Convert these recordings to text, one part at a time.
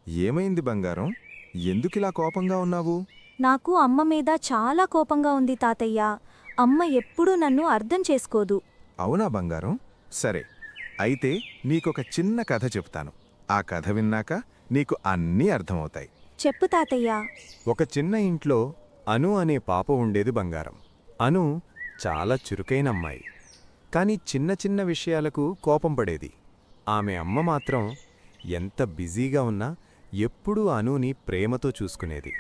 ఏమైంది బంగారం? ఎందుకిలా కోపంగా ఉన్నావు? నాకు అమ్మ మీద చాలా కోపంగా ఉంది తాతయ్య. అమ్మ ఎప్పుడూ నన్ను అర్థం చేసుకోదు. అవునా బంగారం? సరే, అయితే నీకొక చిన్న కథ చెప్తాను. ఆ కథ విన్నాక నీకు అన్నీ అర్థమవుతాయి. చెప్పు తాతయ్య. ఒక చిన్న ఇంట్లో అను అనే పాప ఉండేది బంగారం. అను చాలా చురుకైన అమ్మాయి. కాని చిన్న చిన్న విషయాలకు కోపం పడేది. ఆమె అమ్మ మాత్రం ఎంత బిజీగా ఉన్నా ఎప్పుడూ అనూని ప్రేమతో చూసుకునేది.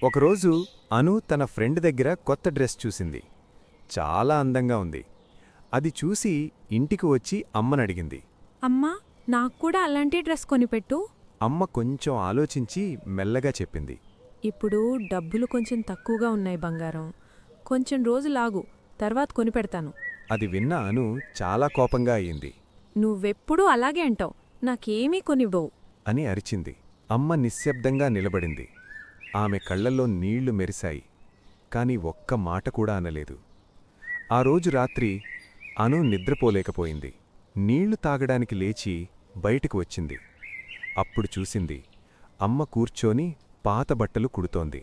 ఒకరోజు అను తన ఫ్రెండ్ దగ్గర కొత్త డ్రెస్ చూసింది. చాలా అందంగా ఉంది. అది చూసి ఇంటికి వచ్చి అమ్మనడిగింది. అమ్మా, నాక్కూడా అలాంటి డ్రెస్ కొనిపెట్టు. అమ్మ కొంచెం ఆలోచించి మెల్లగా చెప్పింది. ఇప్పుడు డబ్బులు కొంచెం తక్కువగా ఉన్నాయి బంగారం. కొంచెం రోజులాగు, తర్వాత కొనిపెడతాను. అది విన్న అను చాలా కోపంగా అయింది. నువ్వెప్పుడూ అలాగే అంటావు, నాకేమీ కొనివ్వవు అని అరిచింది. అమ్మ నిశ్శబ్దంగా నిలబడింది. ఆమె కళ్లల్లో నీళ్లు మెరిశాయి. కాని ఒక్క మాట కూడా అనలేదు. ఆ రోజు రాత్రి అను నిద్రపోలేకపోయింది. నీళ్లు తాగడానికి లేచి బయటికి వచ్చింది. అప్పుడు చూసింది, అమ్మ కూర్చొని పాత బట్టలు కుడుతోంది.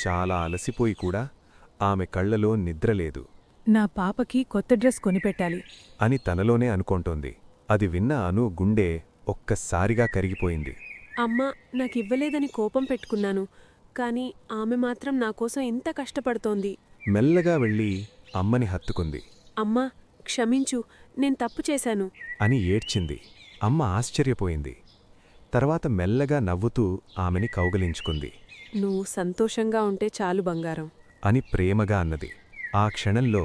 చాలా అలసిపోయి కూడా ఆమె కళ్లలో నిద్రలేదు. నా పాపకి కొత్త డ్రెస్ కొనిపెట్టాలి అని తనలోనే అనుకుంటోంది. అది విన్న అను గుండె ఒక్కసారిగా కరిగిపోయింది. అమ్మా, నాకివ్వలేదని కోపం పెట్టుకున్నాను, కాని ఆమె మాత్రం నాకోసం ఇంత కష్టపడుతోంది. మెల్లగా వెళ్ళి అమ్మని హత్తుకుంది. అమ్మా, క్షమించు, నేను తప్పు చేశాను అని ఏడ్చింది. అమ్మ ఆశ్చర్యపోయింది. తర్వాత మెల్లగా నవ్వుతూ ఆమెని కౌగలించుకుంది. నువ్వు సంతోషంగా ఉంటే చాలు బంగారం అని ప్రేమగా అన్నది. ఆ క్షణంలో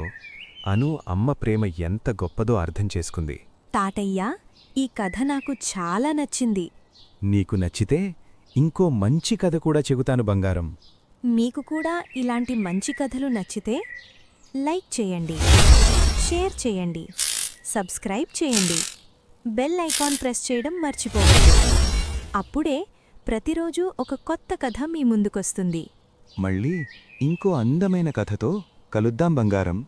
అను అమ్మ ప్రేమ ఎంత గొప్పదో అర్థం చేసుకుంది. తాతయ్య, ఈ కథ నాకు చాలా నచ్చింది. నీకు నచ్చితే ఇంకో మంచి కథ కూడా చెబుతాను బంగారం. మీకు కూడా ఇలాంటి మంచి కథలు నచ్చితే లైక్ చేయండి, షేర్ చేయండి, సబ్స్క్రైబ్ చేయండి, బెల్ ఐకాన్ ప్రెస్ చేయడం మర్చిపోవద్దు. అప్పుడే ప్రతిరోజు ఒక కొత్త కథ మీ ముందుకొస్తుంది. మళ్ళీ ఇంకో అందమైన కథతో కలుద్దాం బంగారం.